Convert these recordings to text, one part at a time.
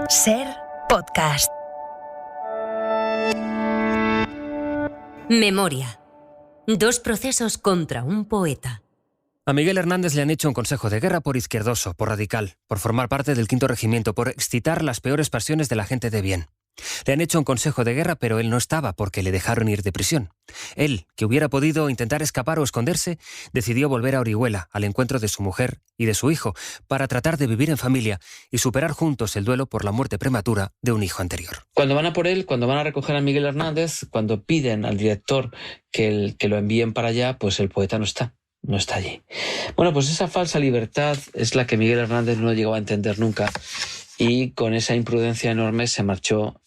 Ser podcast. Memoria. 2 procesos contra un poeta. A Miguel Hernández le han hecho un consejo de guerra por izquierdoso, por radical, por formar parte del 5º Regimiento, por excitar las peores pasiones de la gente de bien. Le han hecho un consejo de guerra, pero él no estaba porque le dejaron ir de prisión. Él, que hubiera podido intentar escapar o esconderse, decidió volver a Orihuela, al encuentro de su mujer y de su hijo, para tratar de vivir en familia y superar juntos el duelo por la muerte prematura de un hijo anterior. Cuando van a por él, cuando van a recoger a Miguel Hernández, cuando piden al director que lo envíen para allá, pues el poeta no está allí. Bueno, pues esa falsa libertad es la que Miguel Hernández no llegó a entender nunca, y con esa imprudencia enorme se marchó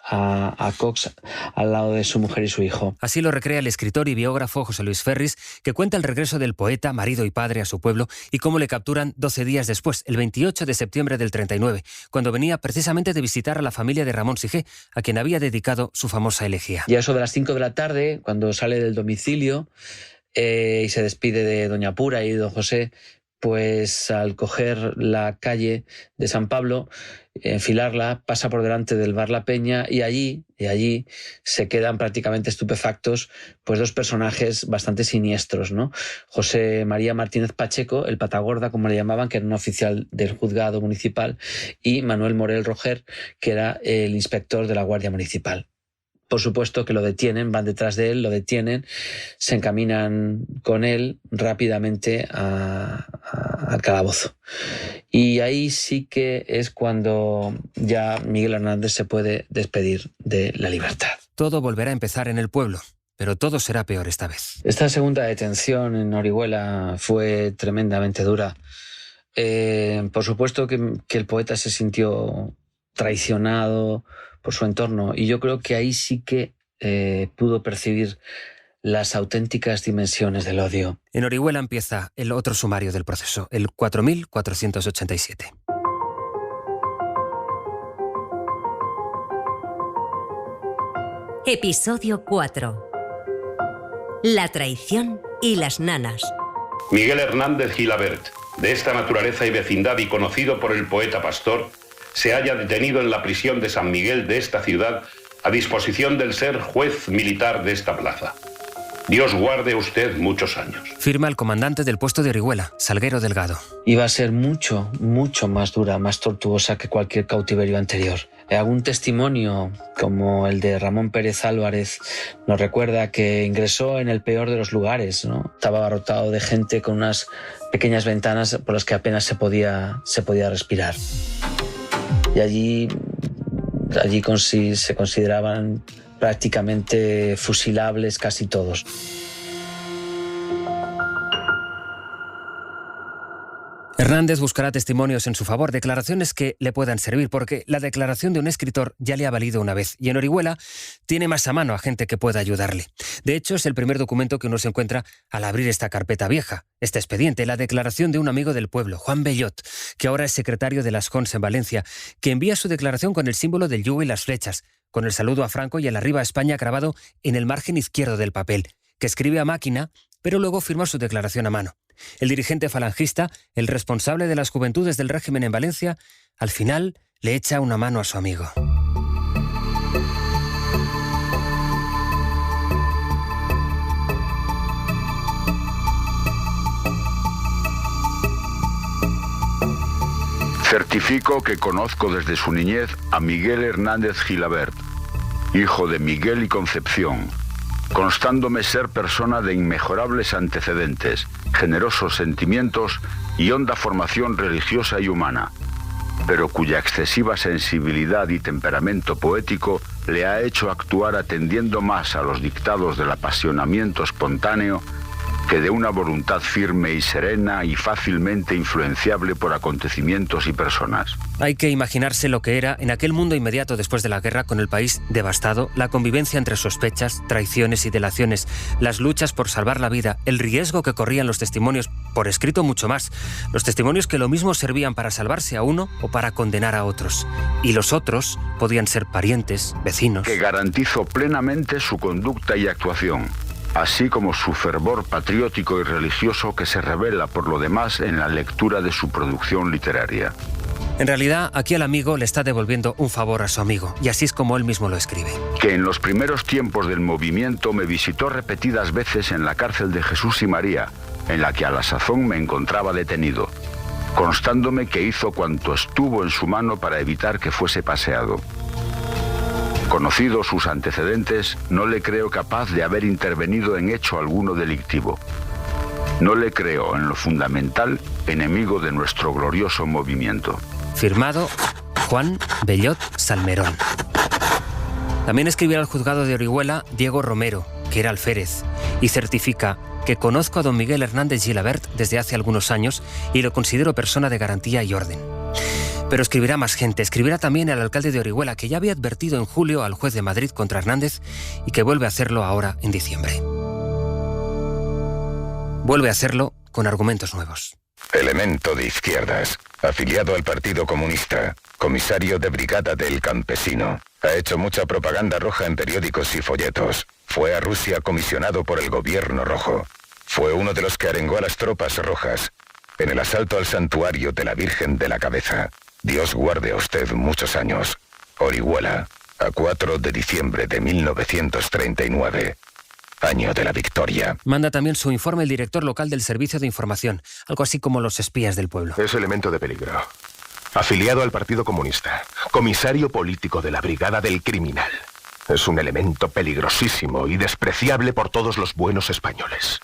a Cox al lado de su mujer y su hijo. Así lo recrea el escritor y biógrafo José Luis Ferris, que cuenta el regreso del poeta, marido y padre, a su pueblo y cómo le capturan 12 días después, el 28 de septiembre del 39, cuando venía precisamente de visitar a la familia de Ramón Sigé, a quien había dedicado su famosa elegía. Y a eso de las 5 de la tarde, cuando sale del domicilio y se despide de doña Pura y de don José, pues al coger la calle de San Pablo, enfilarla, pasa por delante del bar La Peña y allí se quedan prácticamente estupefactos pues 2 personajes bastante siniestros, ¿no? José María Martínez Pacheco, el Patagorda, como le llamaban, que era un oficial del juzgado municipal, y Manuel Morel Roger, que era el inspector de la Guardia Municipal. Por supuesto que lo detienen, van detrás de él, lo detienen, se encaminan con él rápidamente al calabozo. Y ahí sí que es cuando ya Miguel Hernández se puede despedir de la libertad. Todo volverá a empezar en el pueblo, pero todo será peor esta vez. Esta segunda detención en Orihuela fue tremendamente dura. Por supuesto que el poeta se sintió traicionado por su entorno, y yo creo que ahí sí que pudo percibir las auténticas dimensiones del odio. En Orihuela empieza el otro sumario del proceso, el 4487. Episodio 4. La traición y las nanas. Miguel Hernández Gilabert, de esta naturaleza y vecindad y conocido por el poeta pastor, se halla detenido en la prisión de San Miguel de esta ciudad a disposición del ser juez militar de esta plaza. Dios guarde a usted muchos años. Firma el comandante del puesto de Orihuela, Salguero Delgado. Iba a ser mucho más dura, más tortuosa que cualquier cautiverio anterior. Algún testimonio, como el de Ramón Pérez Álvarez, nos recuerda que ingresó en el peor de los lugares, ¿no? Estaba abarrotado de gente con unas pequeñas ventanas por las que apenas se podía respirar. Y allí se consideraban prácticamente fusilables casi todos. Hernández buscará testimonios en su favor, declaraciones que le puedan servir, porque la declaración de un escritor ya le ha valido una vez, y en Orihuela tiene más a mano a gente que pueda ayudarle. De hecho, es el primer documento que uno se encuentra al abrir esta carpeta vieja, este expediente, la declaración de un amigo del pueblo, Juan Bellot, que ahora es secretario de las Corts en Valencia, que envía su declaración con el símbolo del yugo y las flechas, con el saludo a Franco y el arriba a España grabado en el margen izquierdo del papel, que escribe a máquina, pero luego firma su declaración a mano. El dirigente falangista, el responsable de las juventudes del régimen en Valencia, al final le echa una mano a su amigo. Certifico que conozco desde su niñez a Miguel Hernández Gilabert, hijo de Miguel y Concepción, constándome ser persona de inmejorables antecedentes, generosos sentimientos y honda formación religiosa y humana, pero cuya excesiva sensibilidad y temperamento poético le ha hecho actuar atendiendo más a los dictados del apasionamiento espontáneo que de una voluntad firme y serena y fácilmente influenciable por acontecimientos y personas. Hay que imaginarse lo que era en aquel mundo inmediato después de la guerra, con el país devastado, la convivencia entre sospechas, traiciones y delaciones, las luchas por salvar la vida, el riesgo que corrían los testimonios, por escrito mucho más, los testimonios que lo mismo servían para salvarse a uno o para condenar a otros. Y los otros podían ser parientes, vecinos. Que garantizo plenamente su conducta y actuación, así como su fervor patriótico y religioso que se revela por lo demás en la lectura de su producción literaria. En realidad, aquí el amigo le está devolviendo un favor a su amigo, y así es como él mismo lo escribe. Que en los primeros tiempos del movimiento me visitó repetidas veces en la cárcel de Jesús y María, en la que a la sazón me encontraba detenido, constándome que hizo cuanto estuvo en su mano para evitar que fuese paseado. Conocidos sus antecedentes, no le creo capaz de haber intervenido en hecho alguno delictivo. No le creo, en lo fundamental, enemigo de nuestro glorioso movimiento. Firmado Juan Bellot Salmerón. También escribirá al juzgado de Orihuela Diego Romero, que era alférez, y certifica que conozco a don Miguel Hernández Gilabert desde hace algunos años y lo considero persona de garantía y orden. Pero escribirá más gente. Escribirá también al alcalde de Orihuela, que ya había advertido en julio al juez de Madrid contra Hernández y que vuelve a hacerlo ahora en diciembre. Vuelve a hacerlo con argumentos nuevos. Elemento de izquierdas, afiliado al Partido Comunista, comisario de brigada del Campesino. Ha hecho mucha propaganda roja en periódicos y folletos. Fue a Rusia comisionado por el gobierno rojo. Fue uno de los que arengó a las tropas rojas en el asalto al santuario de la Virgen de la Cabeza. Dios guarde a usted muchos años. Orihuela, a 4 de diciembre de 1939. Año de la victoria. Manda también su informe el director local del Servicio de Información, algo así como los espías del pueblo. Es elemento de peligro. Afiliado al Partido Comunista, comisario político de la Brigada del Criminal. Es un elemento peligrosísimo y despreciable por todos los buenos españoles.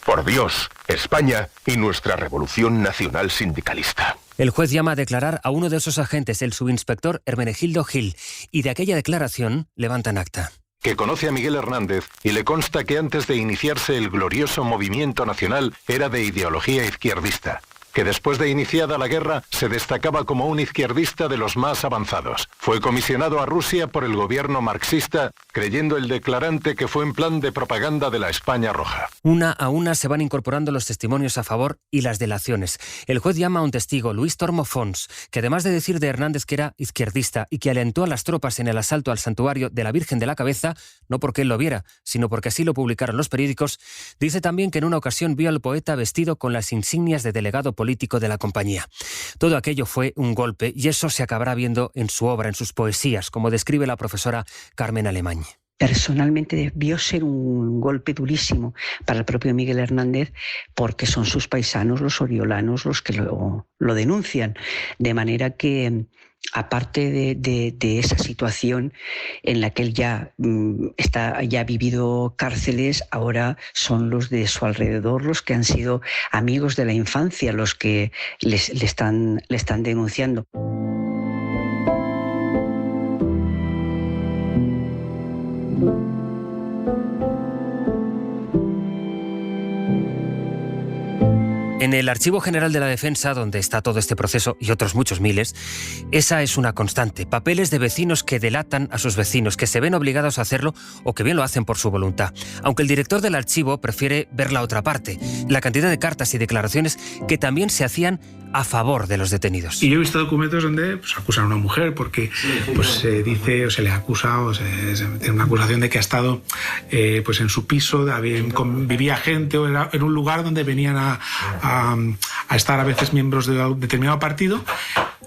Por Dios, España y nuestra revolución nacional sindicalista. El juez llama a declarar a uno de esos agentes, el subinspector Hermenegildo Gil, y de aquella declaración levantan acta. Que conoce a Miguel Hernández y le consta que antes de iniciarse el glorioso movimiento nacional era de ideología izquierdista, que después de iniciada la guerra se destacaba como un izquierdista de los más avanzados. Fue comisionado a Rusia por el gobierno marxista, creyendo el declarante que fue en plan de propaganda de la España roja. Una a una se van incorporando los testimonios a favor y las delaciones. El juez llama a un testigo, Luis Tormo Fons, que además de decir de Hernández que era izquierdista y que alentó a las tropas en el asalto al santuario de la Virgen de la Cabeza, no porque él lo viera, sino porque así lo publicaron los periódicos, dice también que en una ocasión vio al poeta vestido con las insignias de delegado político de la compañía. Todo aquello fue un golpe y eso se acabará viendo en su obra, en sus poesías, como describe la profesora Carmen Alemany. Personalmente debió ser un golpe durísimo para el propio Miguel Hernández porque son sus paisanos, los oriolanos, los que lo denuncian. De manera que, aparte de esa situación en la que él ya ha vivido cárceles, ahora son los de su alrededor, los que han sido amigos de la infancia, los que le están denunciando. En el Archivo General de la Defensa, donde está todo este proceso y otros muchos miles, esa es una constante. Papeles de vecinos que delatan a sus vecinos, que se ven obligados a hacerlo o que bien lo hacen por su voluntad. Aunque el director del archivo prefiere ver la otra parte, la cantidad de cartas y declaraciones que también se hacían a favor de los detenidos. Y yo he visto documentos donde acusan a una mujer porque se dice o se le acusa o tiene una acusación de que ha estado en su piso, vivía gente o era en un lugar donde venían a estar a veces miembros de un determinado partido,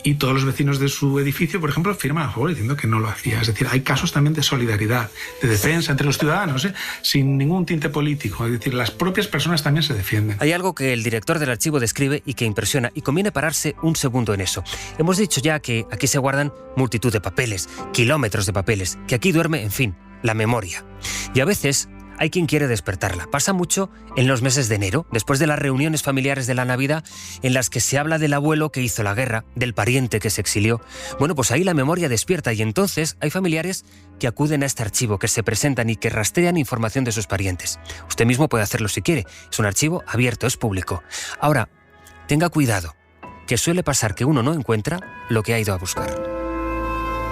y todos los vecinos de su edificio, por ejemplo, firman a favor diciendo que no lo hacía. Es decir, hay casos también de solidaridad, de defensa entre los ciudadanos, sin ningún tinte político. Es decir, las propias personas también se defienden. Hay algo que el director del archivo describe y que impresiona, y conviene pararse un segundo en eso. Hemos dicho ya que aquí se guardan multitud de papeles, kilómetros de papeles, que aquí duerme, en fin, la memoria. Y a veces hay quien quiere despertarla. Pasa mucho en los meses de enero, después de las reuniones familiares de la Navidad, en las que se habla del abuelo que hizo la guerra, del pariente que se exilió. Bueno, pues ahí la memoria despierta y entonces hay familiares que acuden a este archivo, que se presentan y que rastrean información de sus parientes. Usted mismo puede hacerlo si quiere. Es un archivo abierto, es público. Ahora, tenga cuidado, que suele pasar que uno no encuentra lo que ha ido a buscar.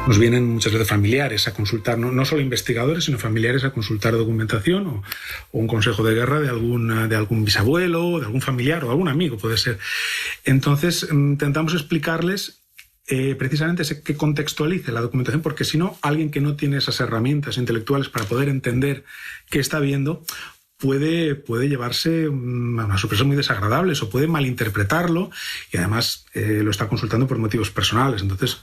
Nos vienen muchas veces familiares a consultar, no solo investigadores, sino familiares a consultar documentación o un consejo de guerra de algún bisabuelo, de algún familiar o algún amigo, puede ser. Entonces, intentamos explicarles precisamente que contextualice la documentación, porque si no, alguien que no tiene esas herramientas intelectuales para poder entender qué está viendo, puede llevarse una sorpresa muy desagradables o puede malinterpretarlo y además lo está consultando por motivos personales. Entonces,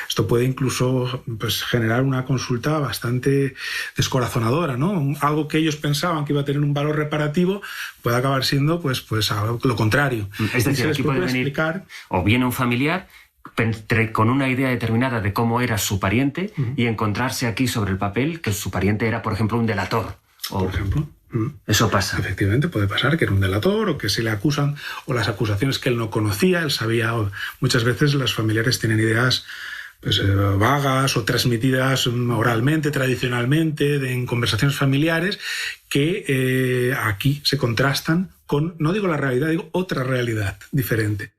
esto puede incluso pues, generar una consulta bastante descorazonadora, ¿no? Algo que ellos pensaban que iba a tener un valor reparativo puede acabar siendo pues algo lo contrario. Es decir, aquí puede venir o viene un familiar con una idea determinada de cómo era su pariente y encontrarse aquí sobre el papel que su pariente era, por ejemplo, un delator. Por ejemplo. Eso pasa. Efectivamente, puede pasar que era un delator o que se le acusan o las acusaciones que él no conocía, él sabía. Muchas veces los familiares tienen ideas pues, vagas o transmitidas oralmente, tradicionalmente, en conversaciones familiares que aquí se contrastan con, no digo la realidad, digo otra realidad diferente.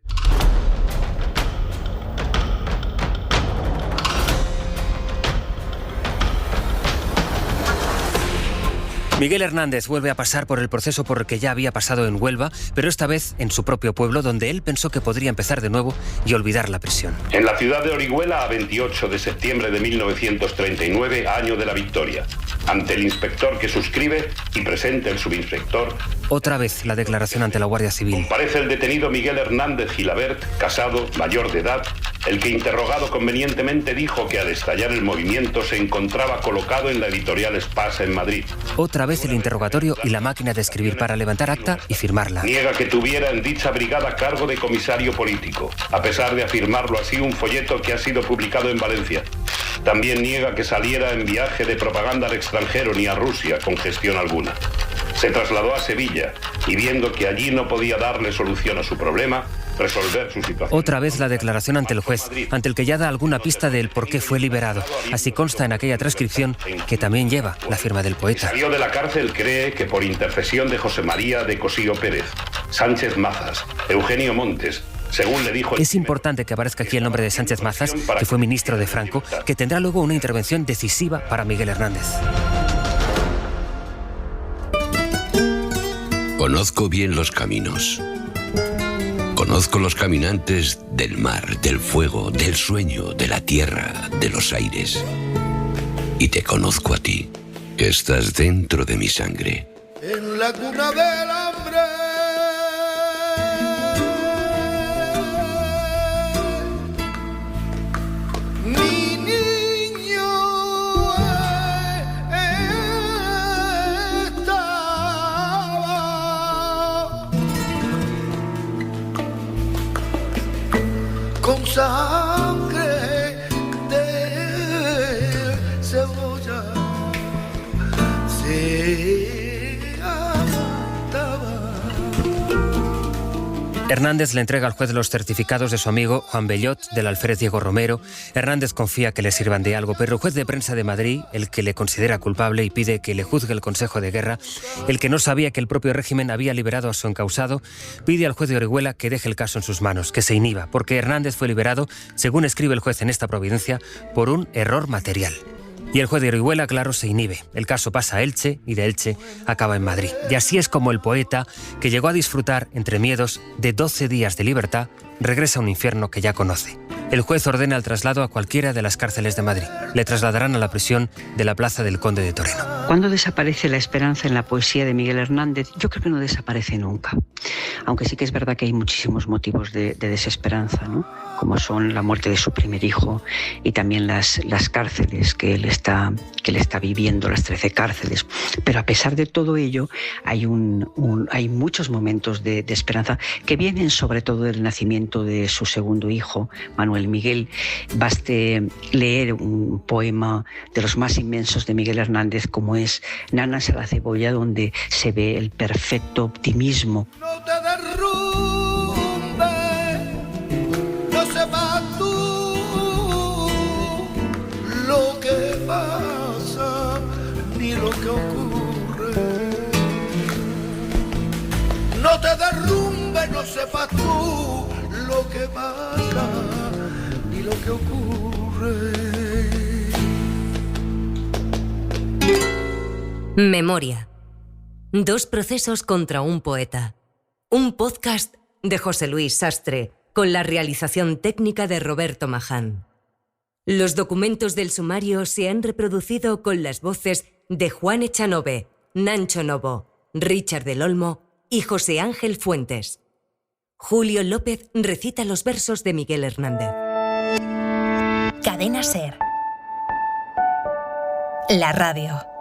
Miguel Hernández vuelve a pasar por el proceso por el que ya había pasado en Huelva, pero esta vez en su propio pueblo, donde él pensó que podría empezar de nuevo y olvidar la prisión. En la ciudad de Orihuela, a 28 de septiembre de 1939, año de la victoria. Ante el inspector que suscribe y presente el subinspector. Otra vez la declaración ante la Guardia Civil. Comparece el detenido Miguel Hernández Gilabert, casado, mayor de edad, el que interrogado convenientemente dijo que al estallar el movimiento se encontraba colocado en la editorial Espasa en Madrid. Otra vez el interrogatorio y la máquina de escribir para levantar acta y firmarla. Niega que tuviera en dicha brigada cargo de comisario político, a pesar de afirmarlo así un folleto que ha sido publicado en Valencia. También niega que saliera en viaje de propaganda al extranjero ni a Rusia con gestión alguna. Se trasladó a Sevilla y viendo que allí no podía darle solución a su problema, resolver su situación. Otra vez la declaración ante el juez, ante el que ya da alguna pista del por qué fue liberado. Así consta en aquella transcripción que también lleva la firma del poeta. Salió de la cárcel, cree que por intercesión de José María de Cosío Pérez, Sánchez Mazas, Eugenio Montes, según le dijo... Es importante que aparezca aquí el nombre de Sánchez Mazas, que fue ministro de Franco, que tendrá luego una intervención decisiva para Miguel Hernández. Conozco bien los caminos. Conozco los caminantes del mar, del fuego, del sueño, de la tierra, de los aires. Y te conozco a ti, que estás dentro de mi sangre. En la cuna del hambre, mi niño estaba con sangre de cebolla. Hernández le entrega al juez los certificados de su amigo Juan Bellot, del alférez Diego Romero. Hernández confía que le sirvan de algo, pero el juez de prensa de Madrid, el que le considera culpable y pide que le juzgue el Consejo de Guerra, el que no sabía que el propio régimen había liberado a su encausado, pide al juez de Orihuela que deje el caso en sus manos, que se inhiba, porque Hernández fue liberado, según escribe el juez en esta providencia, por un error material. Y el juez de Orihuela, claro, se inhibe. El caso pasa a Elche y de Elche acaba en Madrid. Y así es como el poeta, que llegó a disfrutar, entre miedos, de 12 días de libertad, regresa a un infierno que ya conoce. El juez ordena el traslado a cualquiera de las cárceles de Madrid. Le trasladarán a la prisión de la Plaza del Conde de Toreno. ¿Cuándo desaparece la esperanza en la poesía de Miguel Hernández? Yo creo que no desaparece nunca. Aunque sí que es verdad que hay muchísimos motivos de desesperanza, ¿no? Como son la muerte de su primer hijo y también las cárceles que él está viviendo, las 13 cárceles. Pero a pesar de todo ello, hay muchos momentos de esperanza que vienen sobre todo del nacimiento de su segundo hijo, Manuel Miguel. Baste leer un poema de los más inmensos de Miguel Hernández, como es Nanas a la cebolla, donde se ve el perfecto optimismo. No te derrumbes, no sepas tú lo que pasa ni lo que ocurre. No te derrumbes, no sepas tú lo que pasa ni lo que ocurre. Memoria. 2 procesos contra un poeta. Un podcast de José Luis Sastre, con la realización técnica de Roberto Maján. Los documentos del sumario se han reproducido con las voces de Juan Echanove, Nancho Novo, Richard del Olmo y José Ángel Fuentes. Julio López recita los versos de Miguel Hernández. Cadena SER. La radio.